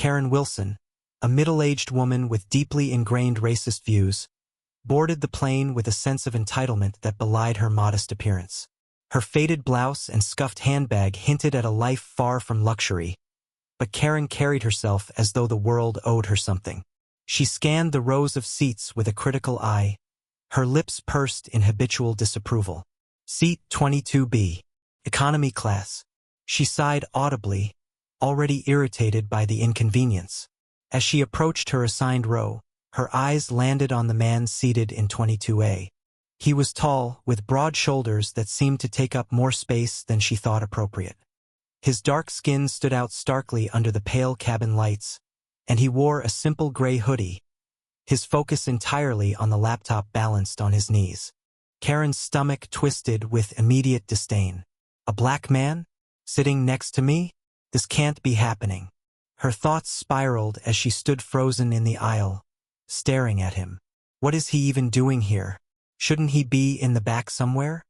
Karen Wilson, a middle-aged woman with deeply ingrained racist views, boarded the plane with a sense of entitlement that belied her modest appearance. Her faded blouse and scuffed handbag hinted at a life far from luxury, but Karen carried herself as though the world owed her something. She scanned the rows of seats with a critical eye, her lips pursed in habitual disapproval. Seat 22B, economy class. She sighed audibly, already irritated by the inconvenience. As she approached her assigned row, her eyes landed on the man seated in 22A. He was tall, with broad shoulders that seemed to take up more space than she thought appropriate. His dark skin stood out starkly under the pale cabin lights, and he wore a simple gray hoodie, his focus entirely on the laptop balanced on his knees. Karen's stomach twisted with immediate disdain. A black man? Sitting next to me? This can't be happening. Her thoughts spiraled as she stood frozen in the aisle, staring at him. What is he even doing here? Shouldn't he be in the back somewhere?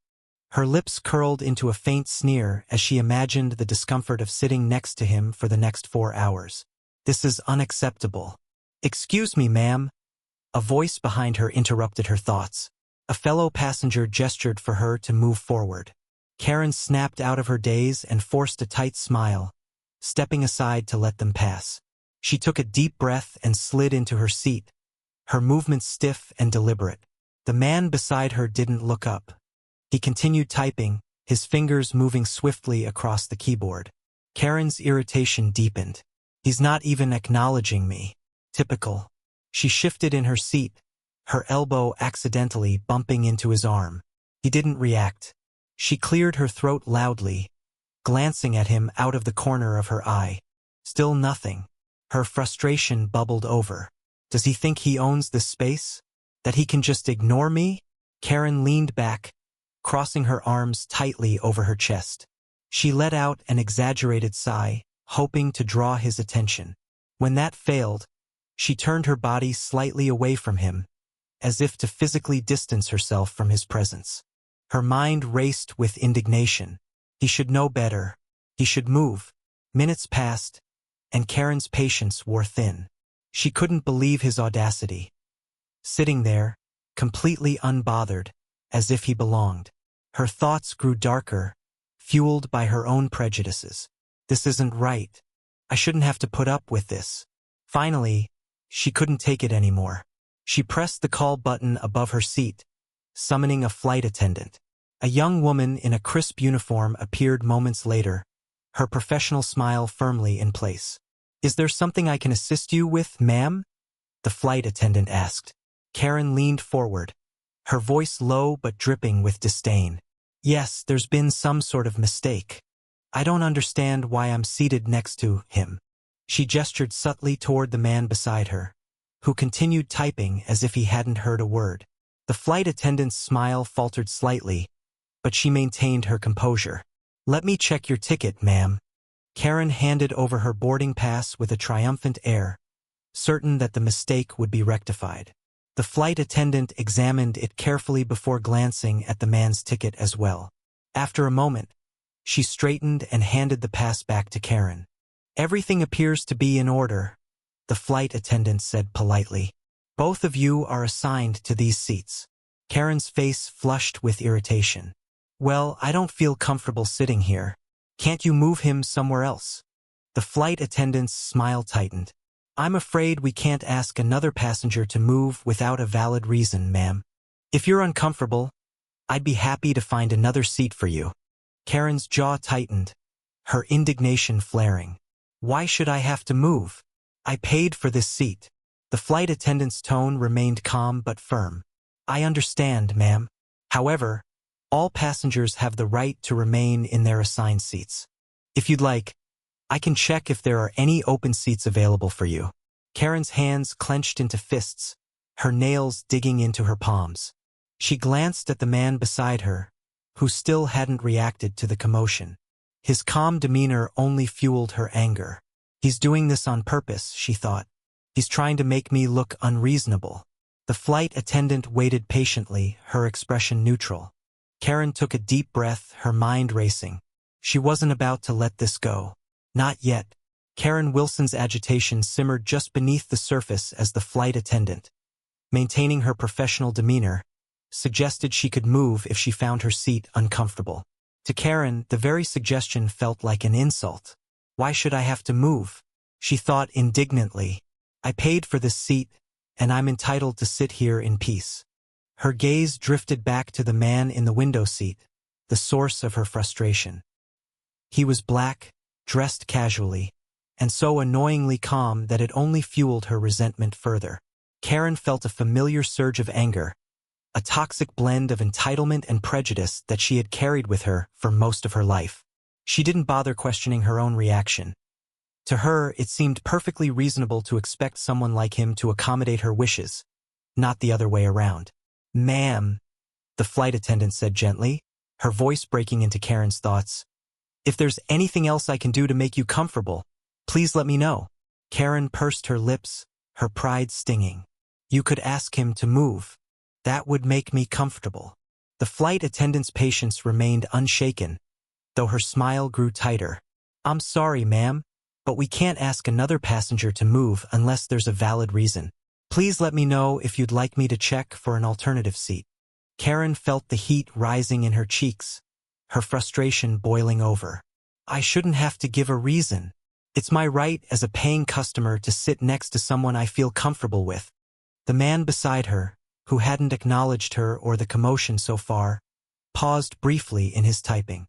Her lips curled into a faint sneer as she imagined the discomfort of sitting next to him for the next 4 hours. This is unacceptable. Excuse me, ma'am. A voice behind her interrupted her thoughts. A fellow passenger gestured for her to move forward. Karen snapped out of her daze and forced a tight smile, stepping aside to let them pass. She took a deep breath and slid into her seat, her movements stiff and deliberate. The man beside her didn't look up. He continued typing, his fingers moving swiftly across the keyboard. Karen's irritation deepened. He's not even acknowledging me. Typical. She shifted in her seat, her elbow accidentally bumping into his arm. He didn't react. She cleared her throat loudly, glancing at him out of the corner of her eye. Still nothing. Her frustration bubbled over. Does he think he owns this space? That he can just ignore me? Karen leaned back, crossing her arms tightly over her chest. She let out an exaggerated sigh, hoping to draw his attention. When that failed, she turned her body slightly away from him, as if to physically distance herself from his presence. Her mind raced with indignation. He should know better. He should move. Minutes passed, and Karen's patience wore thin. She couldn't believe his audacity. Sitting there, completely unbothered, as if he belonged. Her thoughts grew darker, fueled by her own prejudices. This isn't right. I shouldn't have to put up with this. Finally, she couldn't take it anymore. She pressed the call button above her seat, summoning a flight attendant. A young woman in a crisp uniform appeared moments later, her professional smile firmly in place. "Is there something I can assist you with, ma'am?" the flight attendant asked. Karen leaned forward, her voice low but dripping with disdain. "Yes, there's been some sort of mistake. I don't understand why I'm seated next to him." She gestured subtly toward the man beside her, who continued typing as if he hadn't heard a word. The flight attendant's smile faltered slightly, but she maintained her composure. "Let me check your ticket, ma'am." Karen handed over her boarding pass with a triumphant air, certain that the mistake would be rectified. The flight attendant examined it carefully before glancing at the man's ticket as well. After a moment, she straightened and handed the pass back to Karen. "Everything appears to be in order," the flight attendant said politely. "Both of you are assigned to these seats." Karen's face flushed with irritation. "Well, I don't feel comfortable sitting here. Can't you move him somewhere else?" The flight attendant's smile tightened. "I'm afraid we can't ask another passenger to move without a valid reason, ma'am. If you're uncomfortable, I'd be happy to find another seat for you." Karen's jaw tightened, her indignation flaring. "Why should I have to move? I paid for this seat." The flight attendant's tone remained calm but firm. "I understand, ma'am. However, all passengers have the right to remain in their assigned seats. If you'd like, I can check if there are any open seats available for you." Karen's hands clenched into fists, her nails digging into her palms. She glanced at the man beside her, who still hadn't reacted to the commotion. His calm demeanor only fueled her anger. "He's doing this on purpose," she thought. "He's trying to make me look unreasonable." The flight attendant waited patiently, her expression neutral. Karen took a deep breath, her mind racing. She wasn't about to let this go. Not yet. Karen Wilson's agitation simmered just beneath the surface as the flight attendant, maintaining her professional demeanor, suggested she could move if she found her seat uncomfortable. To Karen, the very suggestion felt like an insult. Why should I have to move? She thought indignantly. I paid for this seat, and I'm entitled to sit here in peace. Her gaze drifted back to the man in the window seat, the source of her frustration. He was black, dressed casually, and so annoyingly calm that it only fueled her resentment further. Karen felt a familiar surge of anger, a toxic blend of entitlement and prejudice that she had carried with her for most of her life. She didn't bother questioning her own reaction. To her, it seemed perfectly reasonable to expect someone like him to accommodate her wishes, not the other way around. "Ma'am," the flight attendant said gently, her voice breaking into Karen's thoughts. "If there's anything else I can do to make you comfortable, please let me know." Karen pursed her lips, her pride stinging. "You could ask him to move. That would make me comfortable." The flight attendant's patience remained unshaken, though her smile grew tighter. "I'm sorry, ma'am, but we can't ask another passenger to move unless there's a valid reason. Please let me know if you'd like me to check for an alternative seat." Karen felt the heat rising in her cheeks, her frustration boiling over. "I shouldn't have to give a reason. It's my right as a paying customer to sit next to someone I feel comfortable with." The man beside her, who hadn't acknowledged her or the commotion so far, paused briefly in his typing.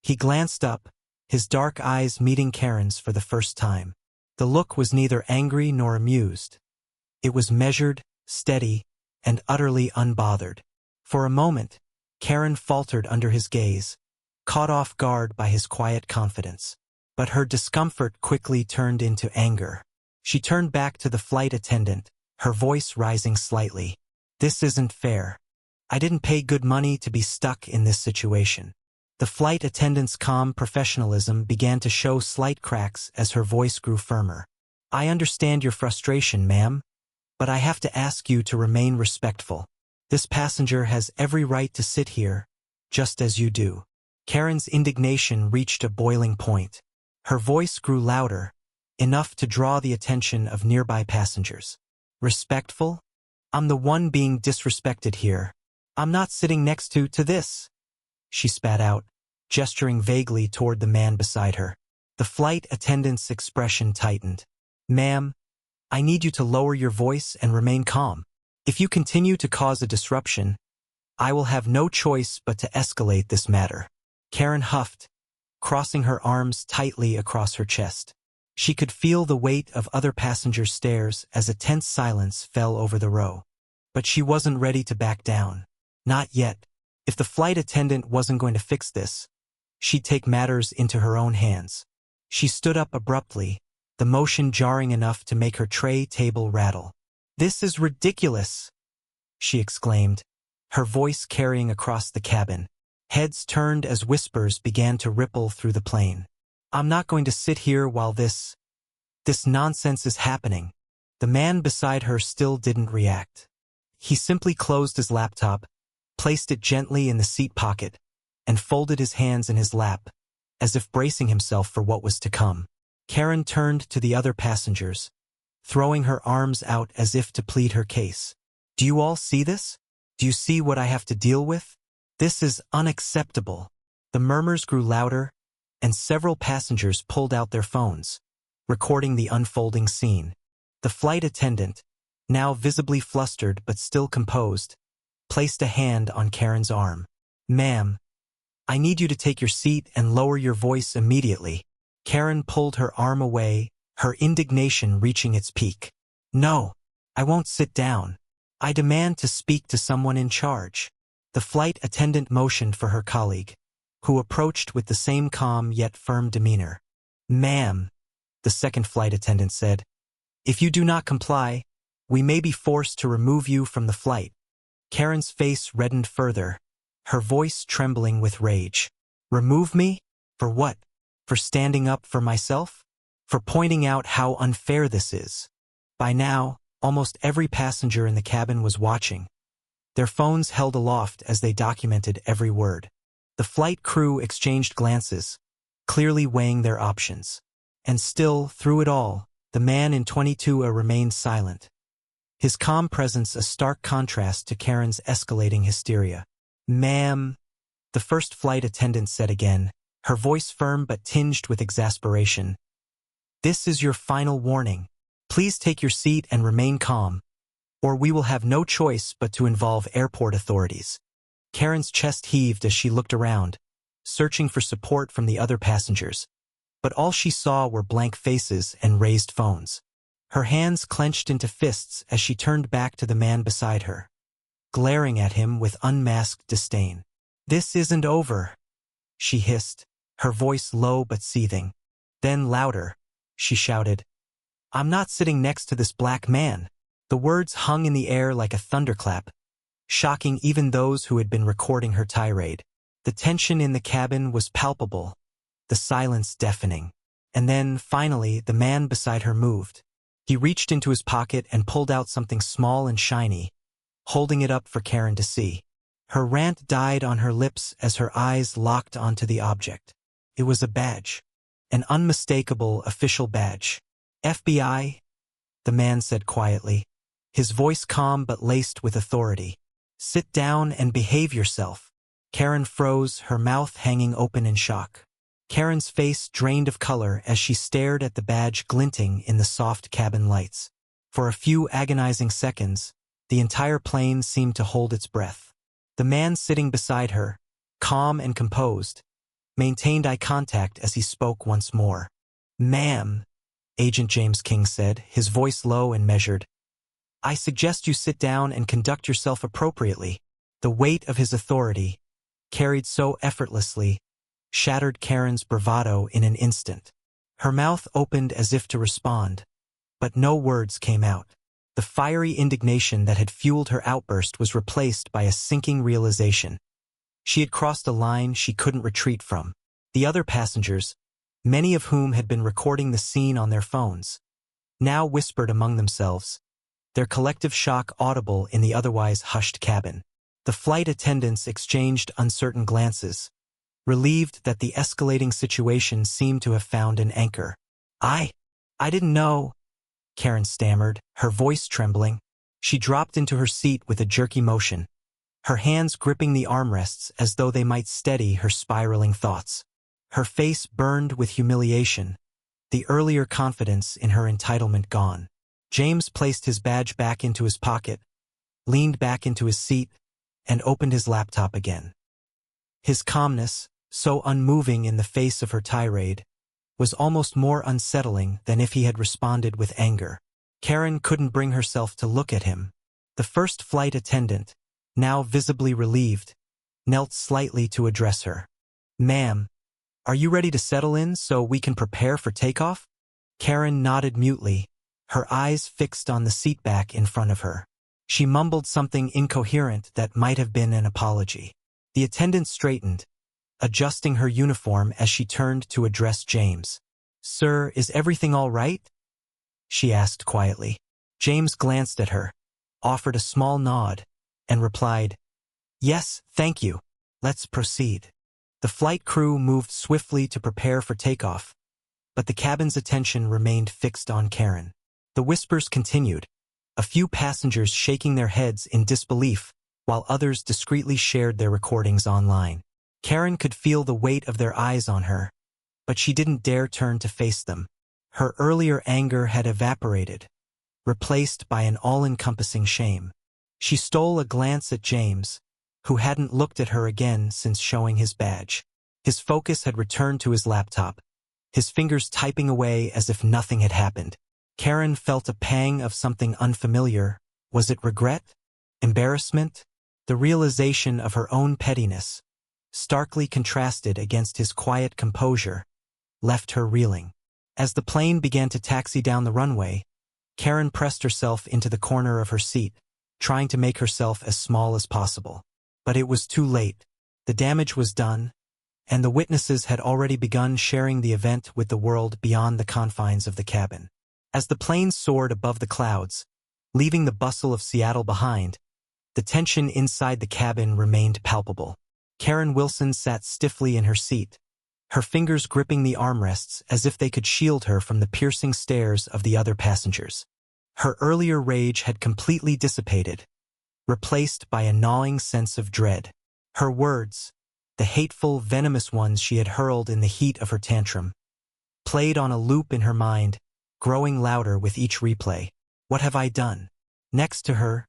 He glanced up, his dark eyes meeting Karen's for the first time. The look was neither angry nor amused. It was measured, steady, and utterly unbothered. For a moment, Karen faltered under his gaze, caught off guard by his quiet confidence. But her discomfort quickly turned into anger. She turned back to the flight attendant, her voice rising slightly. "This isn't fair. I didn't pay good money to be stuck in this situation." The flight attendant's calm professionalism began to show slight cracks as her voice grew firmer. "I understand your frustration, ma'am, but I have to ask you to remain respectful. This passenger has every right to sit here, just as you do." Karen's indignation reached a boiling point. Her voice grew louder, enough to draw the attention of nearby passengers. "Respectful? I'm the one being disrespected here. I'm not sitting next to this," she spat out, gesturing vaguely toward the man beside her. The flight attendant's expression tightened. "Ma'am, I need you to lower your voice and remain calm. If you continue to cause a disruption, I will have no choice but to escalate this matter." Karen huffed, crossing her arms tightly across her chest. She could feel the weight of other passengers' stares as a tense silence fell over the row. But she wasn't ready to back down. Not yet. If the flight attendant wasn't going to fix this, she'd take matters into her own hands. She stood up abruptly, the motion jarring enough to make her tray table rattle. "This is ridiculous," she exclaimed, her voice carrying across the cabin. Heads turned as whispers began to ripple through the plane. "I'm not going to sit here while this nonsense is happening." The man beside her still didn't react. He simply closed his laptop, placed it gently in the seat pocket, and folded his hands in his lap, as if bracing himself for what was to come. Karen turned to the other passengers, throwing her arms out as if to plead her case. "Do you all see this? Do you see what I have to deal with? This is unacceptable." The murmurs grew louder, and several passengers pulled out their phones, recording the unfolding scene. The flight attendant, now visibly flustered but still composed, placed a hand on Karen's arm. "Ma'am, I need you to take your seat and lower your voice immediately." Karen pulled her arm away, her indignation reaching its peak. "No, I won't sit down. I demand to speak to someone in charge." The flight attendant motioned for her colleague, who approached with the same calm yet firm demeanor. "Ma'am," the second flight attendant said, "if you do not comply, we may be forced to remove you from the flight." Karen's face reddened further, her voice trembling with rage. "Remove me? For what? For standing up for myself? For pointing out how unfair this is?" By now, almost every passenger in the cabin was watching, their phones held aloft as they documented every word. The flight crew exchanged glances, clearly weighing their options. And still, through it all, the man in 22 remained silent. His calm presence a stark contrast to Karen's escalating hysteria. "Ma'am," the first flight attendant said again, her voice firm but tinged with exasperation. "This is your final warning. Please take your seat and remain calm, or we will have no choice but to involve airport authorities." Karen's chest heaved as she looked around, searching for support from the other passengers. But all she saw were blank faces and raised phones. Her hands clenched into fists as she turned back to the man beside her, glaring at him with unmasked disdain. "This isn't over," she hissed, her voice low but seething. Then louder, she shouted, "I'm not sitting next to this black man." The words hung in the air like a thunderclap, shocking even those who had been recording her tirade. The tension in the cabin was palpable, the silence deafening. And then, finally, the man beside her moved. He reached into his pocket and pulled out something small and shiny, holding it up for Karen to see. Her rant died on her lips as her eyes locked onto the object. It was a badge, an unmistakable official badge. "FBI?" the man said quietly, his voice calm but laced with authority. "Sit down and behave yourself." Karen froze, her mouth hanging open in shock. Karen's face drained of color as she stared at the badge glinting in the soft cabin lights. For a few agonizing seconds, the entire plane seemed to hold its breath. The man sitting beside her, calm and composed, maintained eye contact as he spoke once more. "Ma'am," Agent James King said, his voice low and measured, "I suggest you sit down and conduct yourself appropriately." The weight of his authority, carried so effortlessly, shattered Karen's bravado in an instant. Her mouth opened as if to respond, but no words came out. The fiery indignation that had fueled her outburst was replaced by a sinking realization. She had crossed a line she couldn't retreat from. The other passengers, many of whom had been recording the scene on their phones, now whispered among themselves, their collective shock audible in the otherwise hushed cabin. The flight attendants exchanged uncertain glances, relieved that the escalating situation seemed to have found an anchor. I didn't know," Karen stammered, her voice trembling. She dropped into her seat with a jerky motion, her hands gripping the armrests as though they might steady her spiraling thoughts. Her face burned with humiliation, the earlier confidence in her entitlement gone. James placed his badge back into his pocket, leaned back into his seat, and opened his laptop again. His calmness, so unmoving in the face of her tirade, was almost more unsettling than if he had responded with anger. Karen couldn't bring herself to look at him. The first flight attendant, now visibly relieved, knelt slightly to address her. "Ma'am, are you ready to settle in so we can prepare for takeoff?" Karen nodded mutely, her eyes fixed on the seatback in front of her. She mumbled something incoherent that might have been an apology. The attendant straightened, adjusting her uniform as she turned to address James. "Sir, is everything all right?" she asked quietly. James glanced at her, offered a small nod, and replied, "Yes, thank you. Let's proceed." The flight crew moved swiftly to prepare for takeoff, but the cabin's attention remained fixed on Karen. The whispers continued, a few passengers shaking their heads in disbelief, while others discreetly shared their recordings online. Karen could feel the weight of their eyes on her, but she didn't dare turn to face them. Her earlier anger had evaporated, replaced by an all-encompassing shame. She stole a glance at James, who hadn't looked at her again since showing his badge. His focus had returned to his laptop, his fingers typing away as if nothing had happened. Karen felt a pang of something unfamiliar. Was it regret? Embarrassment? The realization of her own pettiness, starkly contrasted against his quiet composure, left her reeling. As the plane began to taxi down the runway, Karen pressed herself into the corner of her seat, trying to make herself as small as possible. But it was too late. The damage was done, and the witnesses had already begun sharing the event with the world beyond the confines of the cabin. As the plane soared above the clouds, leaving the bustle of Seattle behind, the tension inside the cabin remained palpable. Karen Wilson sat stiffly in her seat, her fingers gripping the armrests as if they could shield her from the piercing stares of the other passengers. Her earlier rage had completely dissipated, replaced by a gnawing sense of dread. Her words, the hateful, venomous ones she had hurled in the heat of her tantrum, played on a loop in her mind, growing louder with each replay. What have I done? Next to her,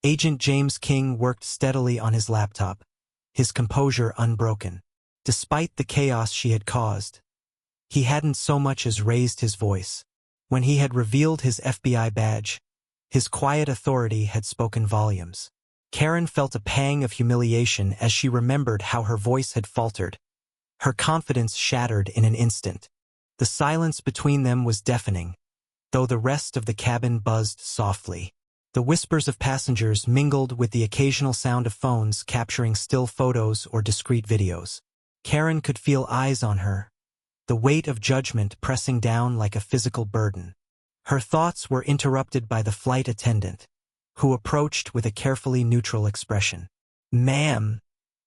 Agent James King worked steadily on his laptop, his composure unbroken. Despite the chaos she had caused, he hadn't so much as raised his voice. When he had revealed his FBI badge, his quiet authority had spoken volumes. Karen felt a pang of humiliation as she remembered how her voice had faltered. Her confidence shattered in an instant. The silence between them was deafening, though the rest of the cabin buzzed softly. The whispers of passengers mingled with the occasional sound of phones capturing still photos or discrete videos. Karen could feel eyes on her, the weight of judgment pressing down like a physical burden. Her thoughts were interrupted by the flight attendant, who approached with a carefully neutral expression. "Ma'am,"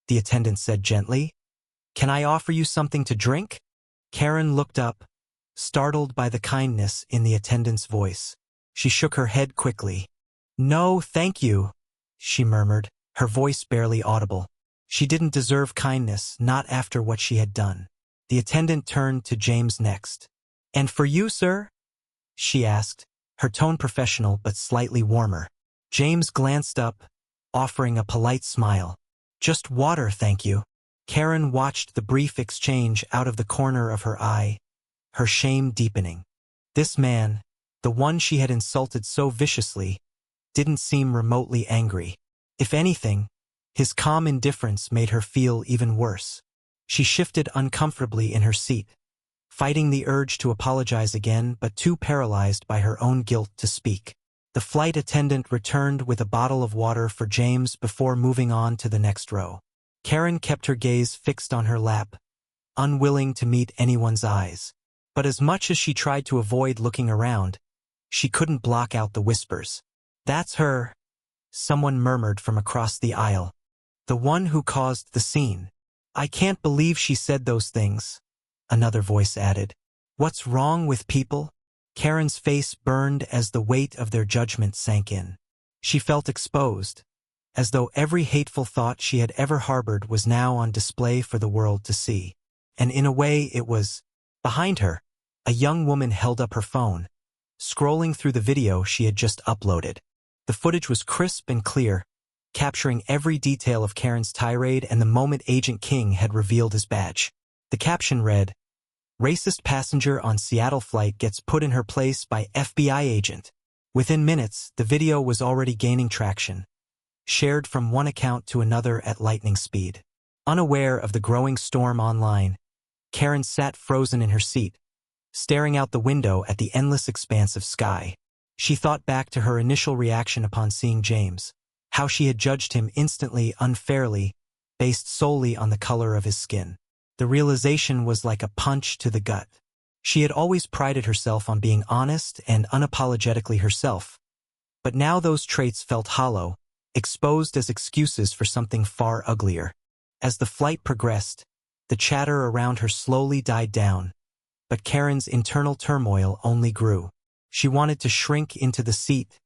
the attendant said gently, "can I offer you something to drink?" Karen looked up, startled by the kindness in the attendant's voice. She shook her head quickly. "No, thank you," she murmured, her voice barely audible. She didn't deserve kindness, not after what she had done. The attendant turned to James next. "And for you, sir?" she asked, her tone professional but slightly warmer. James glanced up, offering a polite smile. "Just water, thank you." Karen watched the brief exchange out of the corner of her eye, her shame deepening. This man, the one she had insulted so viciously, didn't seem remotely angry. If anything, his calm indifference made her feel even worse. She shifted uncomfortably in her seat, fighting the urge to apologize again but too paralyzed by her own guilt to speak. The flight attendant returned with a bottle of water for James before moving on to the next row. Karen kept her gaze fixed on her lap, unwilling to meet anyone's eyes. But as much as she tried to avoid looking around, she couldn't block out the whispers. "That's her," someone murmured from across the aisle. "The one who caused the scene." "I can't believe she said those things," another voice added. "What's wrong with people?" Karen's face burned as the weight of their judgment sank in. She felt exposed, as though every hateful thought she had ever harbored was now on display for the world to see. And in a way it was. Behind her, a young woman held up her phone, scrolling through the video she had just uploaded. The footage was crisp and clear, capturing every detail of Karen's tirade and the moment Agent King had revealed his badge. The caption read, "Racist passenger on Seattle flight gets put in her place by FBI agent." Within minutes, the video was already gaining traction, shared from one account to another at lightning speed. Unaware of the growing storm online, Karen sat frozen in her seat, staring out the window at the endless expanse of sky. She thought back to her initial reaction upon seeing James, how she had judged him instantly, unfairly, based solely on the color of his skin. The realization was like a punch to the gut. She had always prided herself on being honest and unapologetically herself, but now those traits felt hollow, exposed as excuses for something far uglier. As the flight progressed, the chatter around her slowly died down, but Karen's internal turmoil only grew. She wanted to shrink into the seat,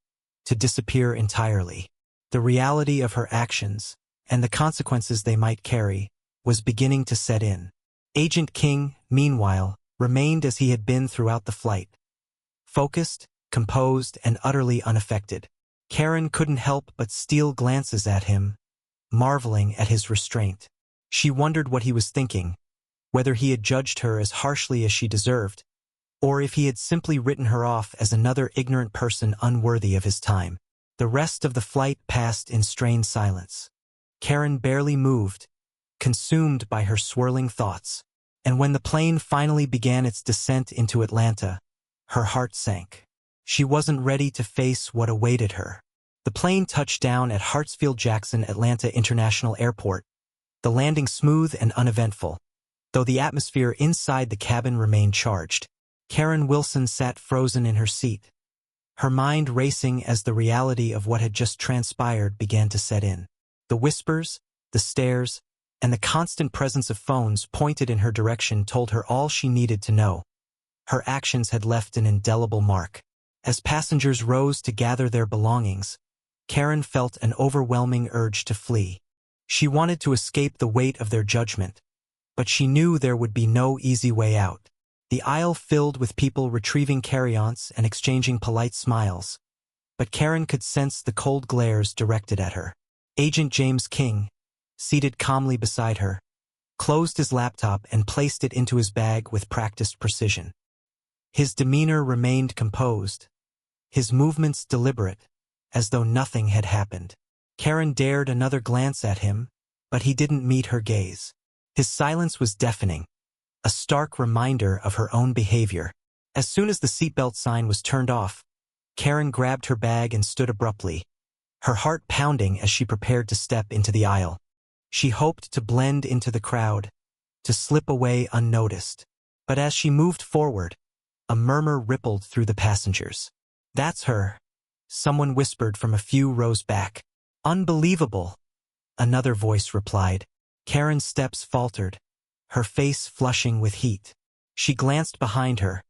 to disappear entirely. The reality of her actions, and the consequences they might carry, was beginning to set in. Agent King, meanwhile, remained as he had been throughout the flight. Focused, composed, and utterly unaffected. Karen couldn't help but steal glances at him, marveling at his restraint. She wondered what he was thinking, whether he had judged her as harshly as she deserved, or if he had simply written her off as another ignorant person unworthy of his time. The rest of the flight passed in strained silence. Karen barely moved, consumed by her swirling thoughts. And when the plane finally began its descent into Atlanta, her heart sank. She wasn't ready to face what awaited her. The plane touched down at Hartsfield-Jackson Atlanta International Airport, the landing smooth and uneventful, though the atmosphere inside the cabin remained charged. Karen Wilson sat frozen in her seat, her mind racing as the reality of what had just transpired began to set in. The whispers, the stares, and the constant presence of phones pointed in her direction told her all she needed to know. Her actions had left an indelible mark. As passengers rose to gather their belongings, Karen felt an overwhelming urge to flee. She wanted to escape the weight of their judgment, but she knew there would be no easy way out. The aisle filled with people retrieving carry-ons and exchanging polite smiles, but Karen could sense the cold glares directed at her. Agent James King, seated calmly beside her, closed his laptop and placed it into his bag with practiced precision. His demeanor remained composed, his movements deliberate, as though nothing had happened. Karen dared another glance at him, but he didn't meet her gaze. His silence was deafening, a stark reminder of her own behavior. As soon as the seatbelt sign was turned off, Karen grabbed her bag and stood abruptly, her heart pounding as she prepared to step into the aisle. She hoped to blend into the crowd, to slip away unnoticed. But as she moved forward, a murmur rippled through the passengers. "That's her," someone whispered from a few rows back. "Unbelievable," another voice replied. Karen's steps faltered, her face flushing with heat. She glanced behind her,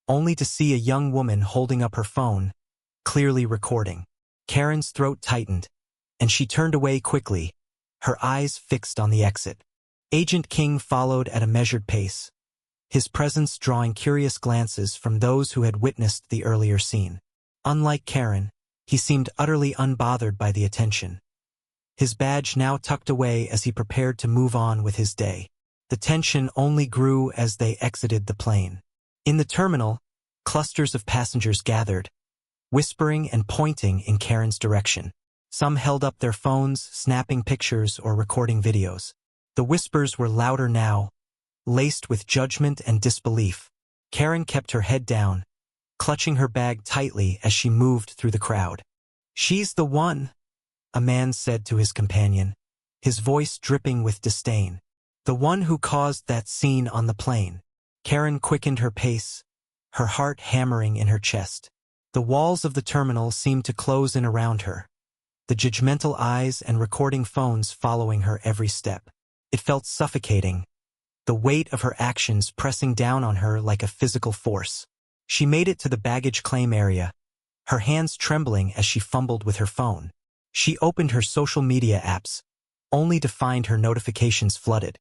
only to see a young woman holding up her phone, clearly recording. Karen's throat tightened, and she turned away quickly, her eyes fixed on the exit. Agent King followed at a measured pace, his presence drawing curious glances from those who had witnessed the earlier scene. Unlike Karen, he seemed utterly unbothered by the attention, his badge now tucked away as he prepared to move on with his day. The tension only grew as they exited the plane. In the terminal, clusters of passengers gathered, whispering and pointing in Karen's direction. Some held up their phones, snapping pictures or recording videos. The whispers were louder now, laced with judgment and disbelief. Karen kept her head down, clutching her bag tightly as she moved through the crowd. "She's the one," a man said to his companion, his voice dripping with disdain. "The one who caused that scene on the plane." Karen quickened her pace, her heart hammering in her chest. The walls of the terminal seemed to close in around her, the judgmental eyes and recording phones following her every step. It felt suffocating, the weight of her actions pressing down on her like a physical force. She made it to the baggage claim area, her hands trembling as she fumbled with her phone. She opened her social media apps, only to find her notifications flooded.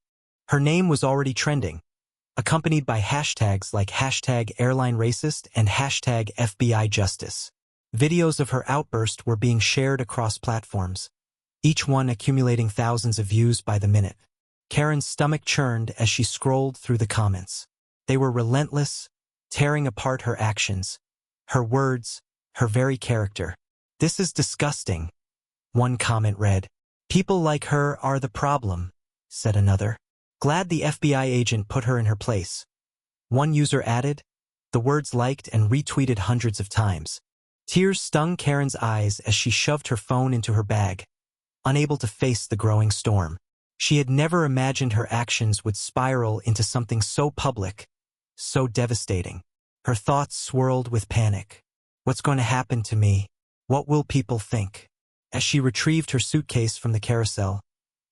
Her name was already trending, accompanied by hashtags like #AirlineRacist and #FBIJustice. Videos of her outburst were being shared across platforms, each one accumulating thousands of views by the minute. Karen's stomach churned as she scrolled through the comments. They were relentless, tearing apart her actions, her words, her very character. "This is disgusting," one comment read. "People like her are the problem," said another. "Glad the FBI agent put her in her place," one user added, the words liked and retweeted hundreds of times. Tears stung Karen's eyes as she shoved her phone into her bag, unable to face the growing storm. She had never imagined her actions would spiral into something so public, so devastating. Her thoughts swirled with panic. What's going to happen to me? What will people think? As she retrieved her suitcase from the carousel,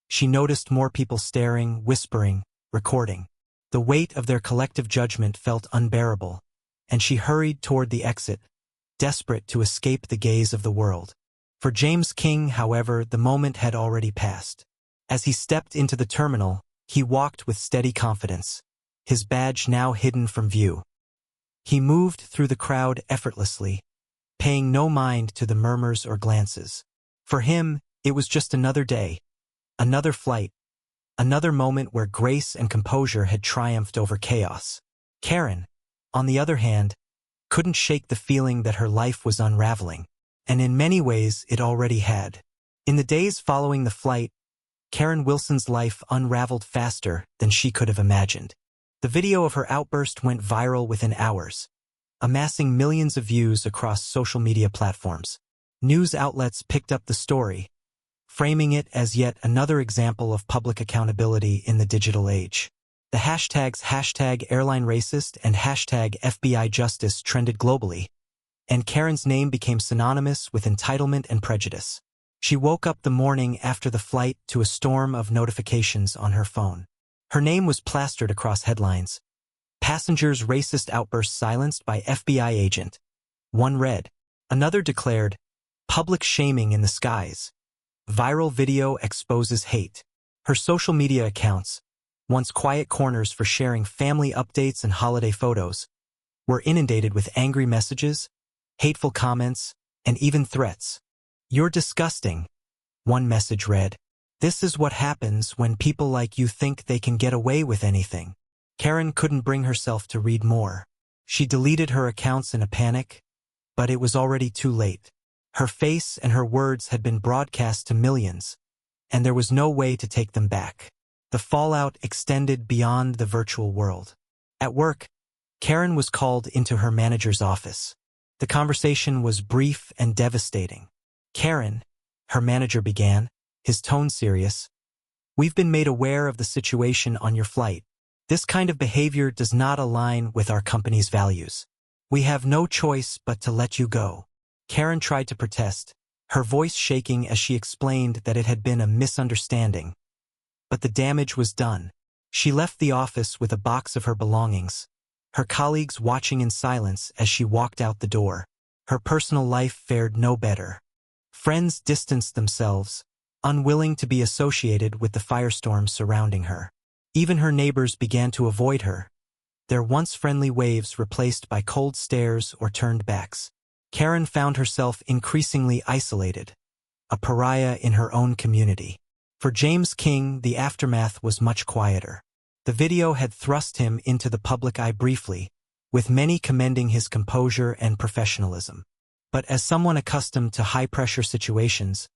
she noticed more people staring, whispering, recording. The weight of their collective judgment felt unbearable, and she hurried toward the exit, desperate to escape the gaze of the world. For James King, however, the moment had already passed. As he stepped into the terminal, he walked with steady confidence, his badge now hidden from view. He moved through the crowd effortlessly, paying no mind to the murmurs or glances. For him, it was just another day, another flight, another moment where grace and composure had triumphed over chaos. Karen, on the other hand, couldn't shake the feeling that her life was unraveling, and in many ways it already had. In the days following the flight, Karen Wilson's life unraveled faster than she could have imagined. The video of her outburst went viral within hours, amassing millions of views across social media platforms. News outlets picked up the story, framing it as yet another example of public accountability in the digital age. The hashtags #AirlineRacist and #FBIJustice trended globally, and Karen's name became synonymous with entitlement and prejudice. She woke up the morning after the flight to a storm of notifications on her phone. Her name was plastered across headlines. Passengers' racist outbursts silenced by FBI agent. One read. Another declared, public shaming in the skies. Viral video exposes hate. Her social media accounts, once quiet corners for sharing family updates and holiday photos, were inundated with angry messages, hateful comments, and even threats. You're disgusting, one message read. This is what happens when people like you think they can get away with anything. Karen couldn't bring herself to read more. She deleted her accounts in a panic, but it was already too late. Her face and her words had been broadcast to millions, and there was no way to take them back. The fallout extended beyond the virtual world. At work, Karen was called into her manager's office. The conversation was brief and devastating. Karen, her manager began, his tone serious. We've been made aware of the situation on your flight. This kind of behavior does not align with our company's values. We have no choice but to let you go. Karen tried to protest, her voice shaking as she explained that it had been a misunderstanding. But the damage was done. She left the office with a box of her belongings, her colleagues watching in silence as she walked out the door. Her personal life fared no better. Friends distanced themselves, unwilling to be associated with the firestorm surrounding her. Even her neighbors began to avoid her, their once friendly waves replaced by cold stares or turned backs. Karen found herself increasingly isolated, a pariah in her own community. For James King, the aftermath was much quieter. The video had thrust him into the public eye briefly, with many commending his composure and professionalism. But as someone accustomed to high-pressure situations,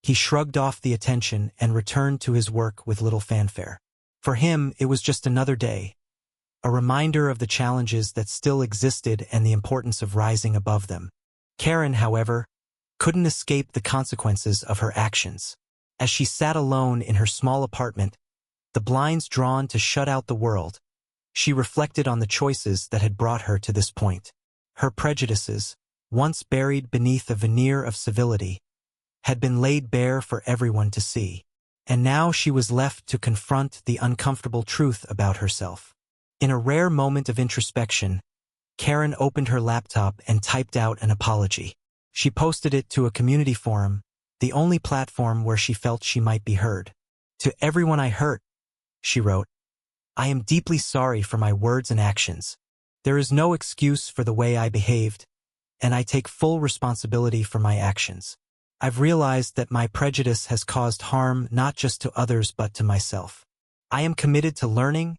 he shrugged off the attention and returned to his work with little fanfare. For him, it was just another day, a reminder of the challenges that still existed and the importance of rising above them. Karen, however, couldn't escape the consequences of her actions. As she sat alone in her small apartment, the blinds drawn to shut out the world, she reflected on the choices that had brought her to this point. Her prejudices, once buried beneath a veneer of civility, had been laid bare for everyone to see. And now she was left to confront the uncomfortable truth about herself. In a rare moment of introspection, Karen opened her laptop and typed out an apology. She posted it to a community forum, the only platform where she felt she might be heard. To everyone I hurt, she wrote, I am deeply sorry for my words and actions. There is no excuse for the way I behaved, and I take full responsibility for my actions. I've realized that my prejudice has caused harm not just to others but to myself. I am committed to learning,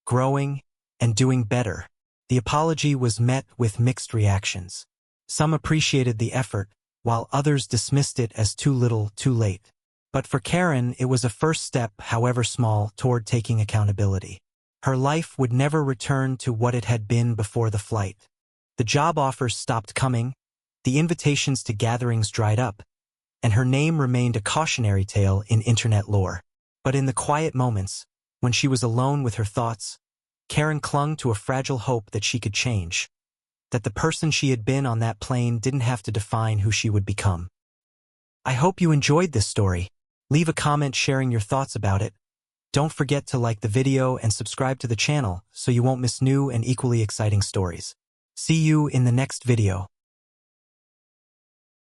growing, and doing better. The apology was met with mixed reactions. Some appreciated the effort, while others dismissed it as too little, too late. But for Karen, it was a first step, however small, toward taking accountability. Her life would never return to what it had been before the flight. The job offers stopped coming, the invitations to gatherings dried up, and her name remained a cautionary tale in internet lore. But in the quiet moments, when she was alone with her thoughts, Karen clung to a fragile hope that she could change, that the person she had been on that plane didn't have to define who she would become. I hope you enjoyed this story. Leave a comment sharing your thoughts about it. Don't forget to like the video and subscribe to the channel so you won't miss new and equally exciting stories. See you in the next video.